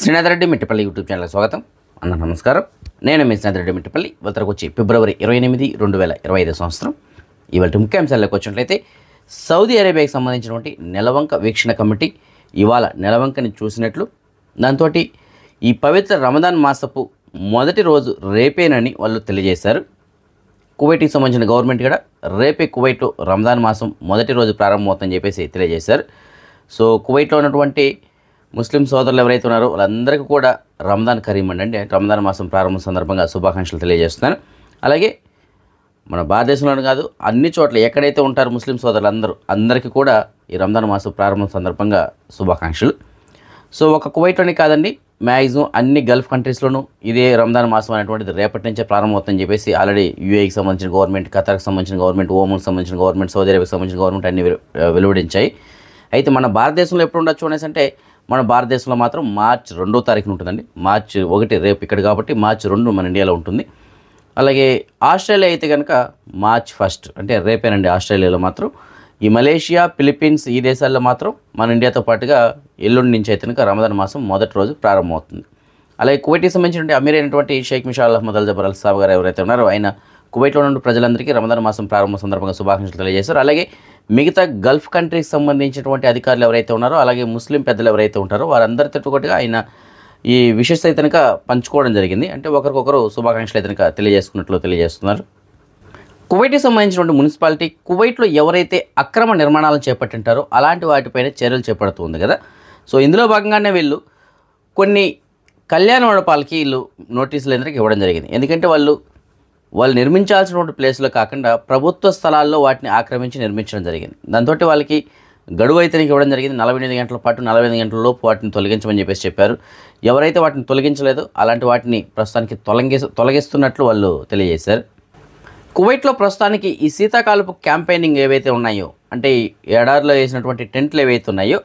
Srinath Reddy Mittapalli YouTube channel స్వాగతం అన్న నమస్కారం. నేను మీ శ్రీనాథ్ రెడ్డి మిట్టపల్లి. ఇవాళకు వచ్చి ఫిబ్రవరి 28, 2025 సంవత్సరం. ఇవాళ ముఖ్యాంశాలకు వచ్చినట్లయితే సౌదీ అరేబియాకి సంబంధించినటువంటి నెలవంక వీక్షణ కమిటీ ఇవాళ నెలవంకని చూసినట్లు, దాంతో ఈ పవిత్ర రమదాన్ మాసపు మొదటి రోజు రేపేనని వాళ్ళు తెలియజేశారు. కువైట్కి సంబంధించిన గవర్నమెంట్ కూడా రేపే కువైట్లో రమదాన్ మాసం మొదటి రోజు ప్రారంభమవుతుందని చెప్పేసి తెలియజేశారు. సో కువైట్లో ఉన్నటువంటి ముస్లిం సోదరులు ఎవరైతే ఉన్నారో వాళ్ళందరికీ కూడా రమదాన్ కరీం అండి, రమదాన్ మాసం ప్రారంభం సందర్భంగా శుభాకాంక్షలు తెలియజేస్తున్నాను. అలాగే మన భారతదేశంలోనే కాదు, అన్ని చోట్ల ఎక్కడైతే ఉంటారో ముస్లిం సోదరులు అందరికీ కూడా ఈ రమదాన్ మాసం ప్రారంభం సందర్భంగా శుభాకాంక్షలు. సో ఒక కువైట్లోనే కాదండి, మ్యాక్సిమం అన్ని గల్ఫ్ కంట్రీస్లోనూ ఇదే రమదాన్ మాసం అనేటువంటిది రేపటి నుంచే ప్రారంభమవుతుందని చెప్పేసి ఆల్రెడీ యూఏకి సంబంధించిన గవర్నమెంట్, ఖతార్కి సంబంధించిన గవర్నమెంట్, ఓమన్కి సంబంధించిన గవర్నమెంట్, సౌదీ అరేబియాకి సంబంధించిన గవర్నమెంట్ అన్ని వెలువడించాయి. అయితే మన భారతదేశంలో ఎప్పుడు ఉండొచ్చు అనేసి అంటే, మన భారతదేశంలో మాత్రం మార్చి 2వ తారీఖున ఉంటుందండి. మార్చి 1 రేపు ఇక్కడ కాబట్టి మార్చి 2 మన ఇండియాలో ఉంటుంది. అలాగే ఆస్ట్రేలియా అయితే కనుక మార్చి 1 అంటే రేపేనండి ఆస్ట్రేలియాలో మాత్రం. ఈ మలేషియా, ఫిలిప్పీన్స్ ఈ దేశాల్లో మాత్రం మన ఇండియాతో పాటుగా ఎల్లుండి నుంచి అయితే కనుక రమదాన్ మాసం మొదటి రోజు ప్రారంభమవుతుంది. అలాగే కువైట్కి సంబంధించిన అమీర్ అయినటువంటి షేక్ మిషా అల్ అహ్మద్ అల్ జబర్ అల్ సాబ్ గారు ఎవరైతే ఉన్నారో ఆయన కువైట్లో ఉన్న ప్రజలందరికీ రమదాన్ మాసం ప్రారంభం సందర్భంగా శుభాకాంక్షలు తెలియజేశారు. అలాగే మిగతా గల్ఫ్ కంట్రీకి సంబంధించినటువంటి అధికారులు ఎవరైతే ఉన్నారో, అలాగే ముస్లిం పెద్దలు ఎవరైతే ఉంటారో వారందరితో కూడా ఆయన ఈ విషయం అయితే కనుక పంచుకోవడం జరిగింది. అంటే ఒకరికొకరు శుభాకాంక్షలు అయితే కనుక తెలియజేసుకున్నట్లు తెలియజేస్తున్నారు. కువైట్కి సంబంధించినటువంటి మున్సిపాలిటీ కువైట్లో ఎవరైతే అక్రమ నిర్మాణాలను చేపట్టింటారో అలాంటి వాటిపైన చర్యలు చేపడుతుంది కదా. సో ఇందులో భాగంగానే వీళ్ళు కొన్ని కళ్యాణ మండపాలకి వీళ్ళు నోటీసులు ఎందుకు ఇవ్వడం జరిగింది. ఎందుకంటే వాళ్ళు నిర్మించాల్సినటువంటి ప్లేస్లో కాకుండా ప్రభుత్వ స్థలాల్లో వాటిని ఆక్రమించి నిర్మించడం జరిగింది. దాంతో వాళ్ళకి గడువు అయితే ఇవ్వడం జరిగింది. 48 గంటల పాటు 48 గంటల లోపు వాటిని తొలగించమని చెప్పారు. ఎవరైతే వాటిని తొలగించలేదో అలాంటి వాటిని ప్రస్తుతానికి తొలగిస్తున్నట్లు వాళ్ళు తెలియజేశారు. కువైట్లో ప్రస్తుతానికి ఈ శీతాకాలపు క్యాంపెయినింగ్ ఏవైతే ఉన్నాయో, అంటే ఎడారిలో వేసినటువంటి టెంట్లు ఏవైతే ఉన్నాయో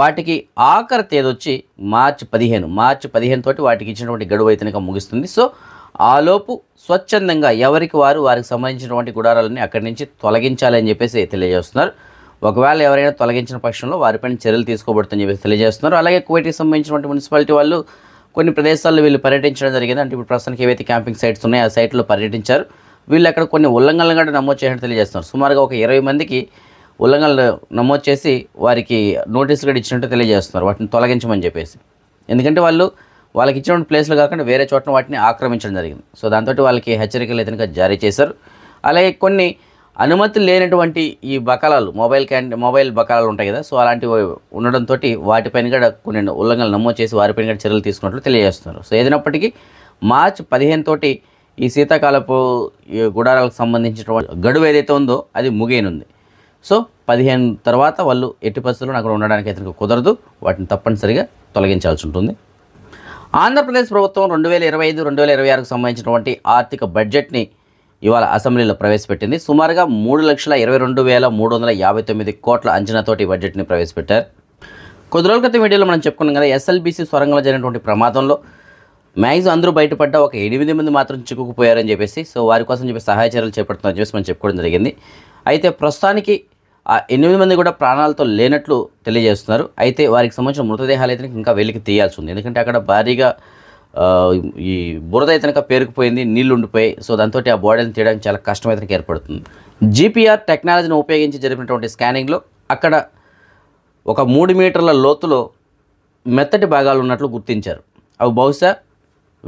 వాటికి ఆఖరి తేదీ వచ్చి మార్చి 15 తోటి వాటికి ఇచ్చినటువంటి గడువు అయితే ముగుస్తుంది. సో ఆలోపు స్వచ్ఛందంగా ఎవరికి వారికి సంబంధించినటువంటి గుడారాలని అక్కడి నుంచి తొలగించాలని చెప్పేసి తెలియజేస్తున్నారు. ఒకవేళ ఎవరైనా తొలగించిన పక్షంలో వారిపైన చర్యలు తీసుకోబడుతుందని చెప్పేసి తెలియజేస్తున్నారు. అలాగే కువైట్కి సంబంధించినటువంటి మున్సిపాలిటీ వాళ్ళు కొన్ని ప్రదేశాల్లో వీళ్ళు పర్యటించడం జరిగింది. అంటే ఇప్పుడు ప్రస్తుతానికి ఏవైతే క్యాంపింగ్ సైట్స్ ఉన్నాయో ఆ సైట్లో పర్యటించారు. వీళ్ళు అక్కడ కొన్ని ఉల్లంఘనలు కూడా నమోదు చేసినట్టు తెలియజేస్తున్నారు. సుమారుగా ఒక 20 మందికి ఉల్లంఘనలు నమోదు చేసి వారికి నోటీసులు కూడా ఇచ్చినట్టు తెలియజేస్తున్నారు, వాటిని తొలగించమని చెప్పేసి. ఎందుకంటే వాళ్ళకి ఇచ్చినటువంటి ప్లేస్లు కాకుండా వేరే చోట్ల వాటిని ఆక్రమించడం జరిగింది. సో దాంతో వాళ్ళకి హెచ్చరికలు అయితే జారీ చేశారు. అలాగే కొన్ని అనుమతి లేనటువంటి ఈ బకాలాలు, మొబైల్ బకాలాలు ఉంటాయి కదా, సో అలాంటివి ఉండడంతో వాటిపైన కూడా కొన్ని ఉల్లంఘనలు నమోదు చేసి వారిపైన కూడా చర్యలు తీసుకున్నట్లు తెలియజేస్తున్నారు. సో ఏదైనప్పటికీ మార్చి 15 తోటి ఈ శీతాకాలపు గుడారాలకు సంబంధించినటువంటి గడువు ఏదైతే ఉందో అది ముగియనుంది. సో 15 తర్వాత వాళ్ళు ఎట్టి పరిస్థితుల్లో అక్కడ ఉండడానికి అయితే కుదరదు, వాటిని తప్పనిసరిగా తొలగించాల్సి ఉంటుంది. ఆంధ్రప్రదేశ్ ప్రభుత్వం 2025, 2026కు సంబంధించినటువంటి ఆర్థిక బడ్జెట్ని ఇవాళ అసెంబ్లీలో ప్రవేశపెట్టింది. సుమారుగా 3,22,359 కోట్ల అంచనాతోటి ఈ బడ్జెట్ని ప్రవేశపెట్టారు. కొద్ది రోజుల క్రితం వీడియోలో మనం చెప్పుకున్నాం కదా, ఎస్ఎల్బీసీ సొరంగంలో జరిగినటువంటి ప్రమాదంలో మ్యాక్సిమం అందరూ బయటపడ్డ ఒక 8 మంది మాత్రం చిక్కుకుపోయారని చెప్పేసి, సో వారి కోసం సహాయ చర్యలు చేపడుతున్నారని చెప్పేసి మనం చెప్పుకోవడం జరిగింది. అయితే ప్రస్తుతానికి ఆ 8 మంది కూడా ప్రాణాలతో లేనట్లు తెలియజేస్తున్నారు. అయితే వారికి సంబంధించిన మృతదేహాలు అయితే ఇంకా వెలికి తీయాల్సి ఉంది. ఎందుకంటే అక్కడ భారీగా ఈ బురద అయితే పేరుకుపోయింది, నీళ్లు ఉండిపోయాయి. సో దాంతో ఆ బాడీని తీయడానికి చాలా కష్టమైతే ఏర్పడుతుంది. జీపీఆర్ టెక్నాలజీని ఉపయోగించి జరిపినటువంటి స్కానింగ్లో అక్కడ ఒక 3 మీటర్ల లోతులో మెత్తటి భాగాలు ఉన్నట్లు గుర్తించారు. అవి బహుశా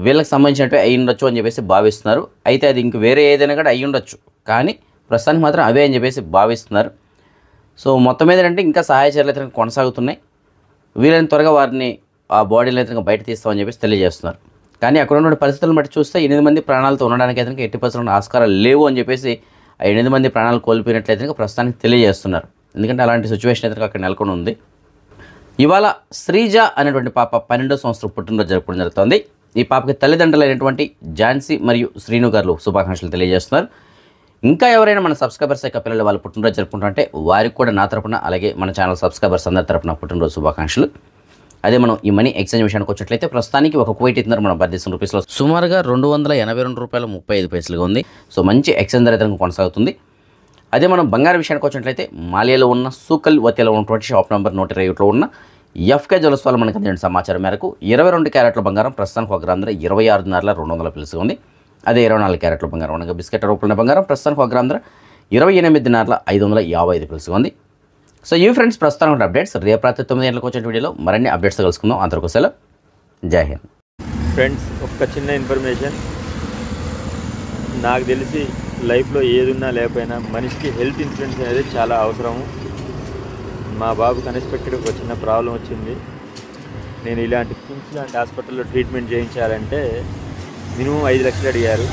వీళ్ళకి సంబంధించినట్టు అయి ఉండొచ్చు అని చెప్పేసి భావిస్తున్నారు. అయితే అది ఇంక వేరే ఏదైనా కూడా అయి ఉండొచ్చు, కానీ ప్రస్తుతానికి మాత్రం అవే అని చెప్పేసి భావిస్తున్నారు. సో మొత్తం మీద అంటే ఇంకా సహాయ చర్యలు అయితే కొనసాగుతున్నాయి. వీలైన త్వరగా వారిని ఆ బాడీని అయితే బయట తీస్తామని చెప్పేసి తెలియజేస్తున్నారు. కానీ అక్కడ ఉన్న పరిస్థితులను బట్టి చూస్తే 8 మంది ప్రాణాలతో ఉండడానికి అయితే ఎట్టి పరిస్థితుల్లో ఆస్కారాలు లేవు అని చెప్పేసి ఆ 8 మంది ప్రాణాలు కోల్పోయినట్లయితే ప్రస్తుతానికి తెలియజేస్తున్నారు. ఎందుకంటే అలాంటి సిచ్యువేషన్ అయితే అక్కడ నెలకొని ఉంది. ఇవాళ శ్రీజ అనేటువంటి పాప 12వ సంవత్సరం పుట్టినరోజు జరుపుకోవడం జరుగుతుంది. ఈ పాపకి తల్లిదండ్రులైనటువంటి ఝాన్సీ మరియు శ్రీను గారు శుభాకాంక్షలు తెలియజేస్తున్నారు. ఇంకా ఎవరైనా మన సబ్స్క్రైబర్స్ యొక్క పిల్లలు వాళ్ళు పుట్టినరోజు జరుపుకుంటుంటే వారికి కూడా నా తరపున, అలాగే మన ఛానల్ సబ్స్క్రైబర్స్ అందరి తరపున పుట్టినరోజు శుభాకాంక్షలు. అదే మనం ఈ మనీ ఎక్స్చేంజ్ విషయానికి వచ్చినట్లయితే ప్రస్తుతానికి ఒక కువైట్ ఇస్తున్నారు మన భారతదేశం రూపీస్లో సుమారుగా $282.35 ఉంది. సో మంచి ఎక్స్చేంజ్ ధర అయితే కొనసాగుతుంది. అదే మనం బంగారం విషయానికి వచ్చినట్లయితే మాలియాలో ఉన్న సూకల్ వతిలో ఉన్నటువంటి షాప్ నెంబర్ 121లో ఉన్న ఎఫ్కే జ్యువెలర్స్ వాళ్ళు మనకు అందిన సమాచారం మేరకు 22 క్యారెట్ల బంగారం ప్రస్తుతానికి 1 గ్రామ్ ధర 26,200 పిలుసుగా ఉంది. అదే 24 క్యారెట్ల బంగారం అనగా బిస్కెట్ రూపంలో బంగారం ప్రస్తుతానికి 1 గ్రామ్ ధర 28,550 పిలుసుగా ఉంది. సో ఈ ఫ్రెండ్స్ ప్రస్తుతానికి అప్డేట్స్. రేపు రాత్రి 9 గంటలకు వచ్చే వీడియోలో మరిన్ని అప్డేట్స్ కలుసుకుందాం. అంతవరకు సెలవు. జై హింద్. ఫ్రెండ్స్, ఒక్క చిన్న ఇన్ఫర్మేషన్. నాకు తెలిసి లైఫ్లో ఏదున్నా లేకపోయినా మనిషికి హెల్త్ ఇన్సూరెన్స్ అనేది చాలా అవసరము. మా బాబుకి అన్ఎక్స్పెక్టెడ్ ఒక చిన్న ప్రాబ్లం వచ్చింది. నేను ఇలాంటి కిమ్స్ లాంటి హాస్పిటల్లో ట్రీట్మెంట్ చేయించాలంటే మినిమం 5 లక్షలు అడిగారు.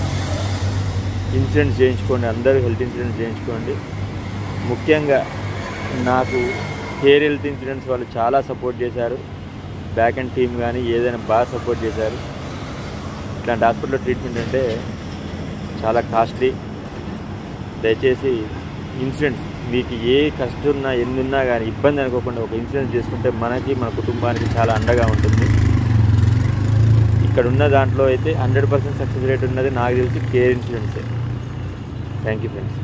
ఇన్సూరెన్స్ చేయించుకోండి, అందరూ హెల్త్ ఇన్సూరెన్స్ చేయించుకోండి. ముఖ్యంగా నాకు కేర్ హెల్త్ ఇన్సూరెన్స్ వాళ్ళు చాలా సపోర్ట్ చేశారు. బ్యాక్ అండ్ టీమ్ కానీ ఏదైనా బాగా సపోర్ట్ చేశారు. ఇట్లాంటి హాస్పిటల్లో ట్రీట్మెంట్ అంటే చాలా కాస్ట్లీ. దయచేసి ఇన్సూరెన్స్ మీకు ఏ కష్టం ఉన్నా ఎన్నున్నా కానీ ఇబ్బంది అనుకోకుండా ఒక ఇన్సూరెన్స్ చేసుకుంటే మనకి మన కుటుంబానికి చాలా అండగా ఉంటుంది. ఇక్కడ ఉన్న దాంట్లో అయితే 100% సక్సెస్ రేట్ ఉన్నది నాకు తెలిసి కేర్ ఇన్సూరెన్సే. Thank you friends.